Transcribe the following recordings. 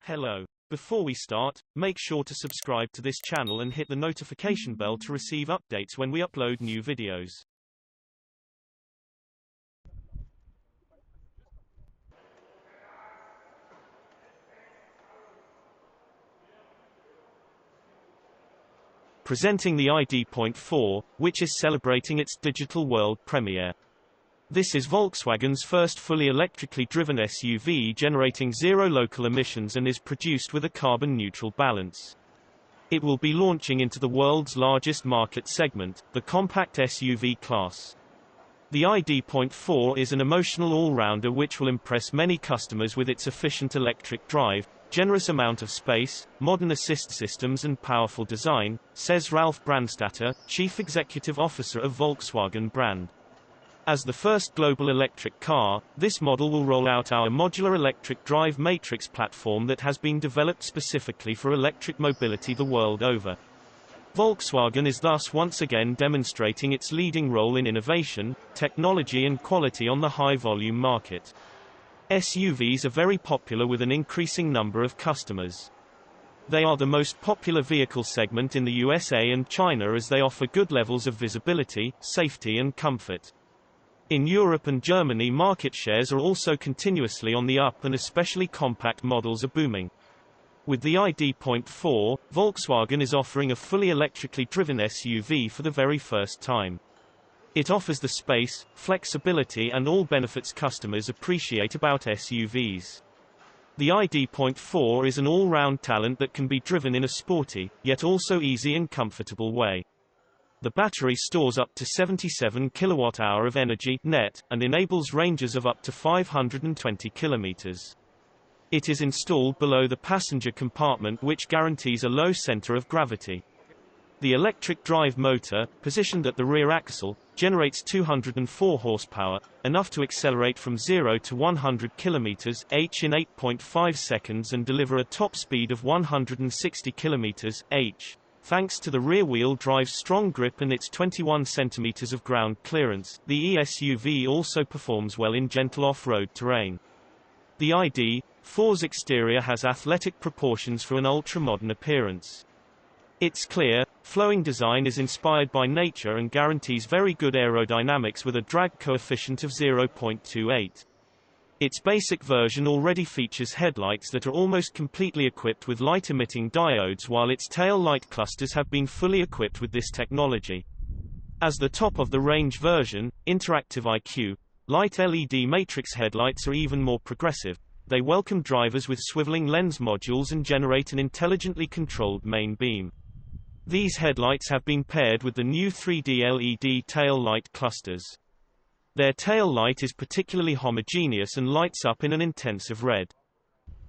Hello. Before we start, make sure to subscribe to this channel and hit the notification bell to receive updates when we upload new videos. Presenting the ID.4, which is celebrating its digital world premiere. This is Volkswagen's first fully electrically driven SUV generating zero local emissions and is produced with a carbon-neutral balance. It will be launching into the world's largest market segment, the compact SUV class. The ID.4 is an emotional all-rounder which will impress many customers with its efficient electric drive, generous amount of space, modern assist systems and powerful design, says Ralf Brandstätter, Chief Executive Officer of Volkswagen brand. As the first global electric car, this model will roll out our modular electric drive matrix platform that has been developed specifically for electric mobility the world over. Volkswagen is thus once again demonstrating its leading role in innovation, technology and quality on the high-volume market. SUVs are very popular with an increasing number of customers. They are the most popular vehicle segment in the USA and China as they offer good levels of visibility, safety and comfort. In Europe and Germany, market shares are also continuously on the up and especially compact models are booming. With the ID.4, Volkswagen is offering a fully electrically driven SUV for the very first time. It offers the space, flexibility and all benefits customers appreciate about SUVs. The ID.4 is an all-round talent that can be driven in a sporty, yet also easy and comfortable way. The battery stores up to 77 kWh of energy net, and enables ranges of up to 520 km. It is installed below the passenger compartment which guarantees a low center of gravity. The electric drive motor, positioned at the rear axle, generates 204 horsepower, enough to accelerate from 0 to 100 km/h in 8.5 seconds and deliver a top speed of 160 km/h. Thanks to the rear-wheel drive's strong grip and its 21 cm of ground clearance, the eSUV also performs well in gentle off-road terrain. The ID.4's exterior has athletic proportions for an ultra-modern appearance. Its clear, flowing design is inspired by nature and guarantees very good aerodynamics with a drag coefficient of 0.28. Its basic version already features headlights that are almost completely equipped with light-emitting diodes while its tail light clusters have been fully equipped with this technology. As the top-of-the-range version, Interactive IQ, light LED matrix headlights are even more progressive. They welcome drivers with swiveling lens modules and generate an intelligently controlled main beam. These headlights have been paired with the new 3D LED tail light clusters. Their tail light is particularly homogeneous and lights up in an intensive red.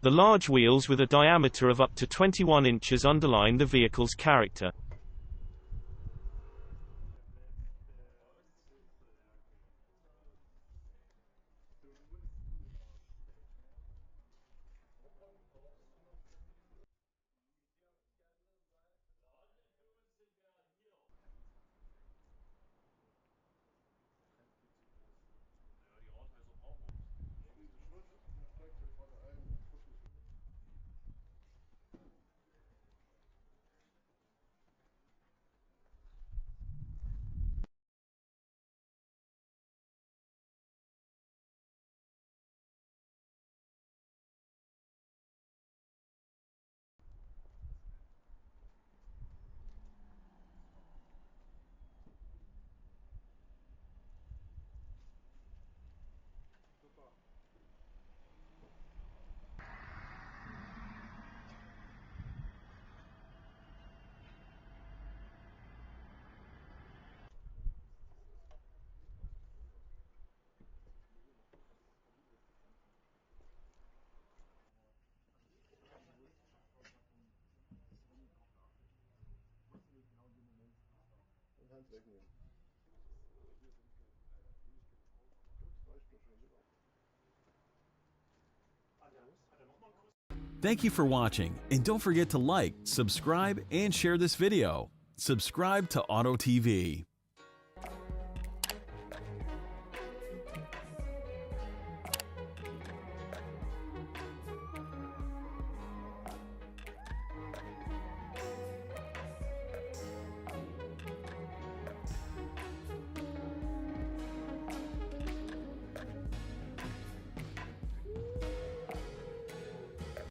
The large wheels with a diameter of up to 21 inches underline the vehicle's character. Thank you for watching, and don't forget to like, subscribe, and share this video. Subscribe to Auto TV.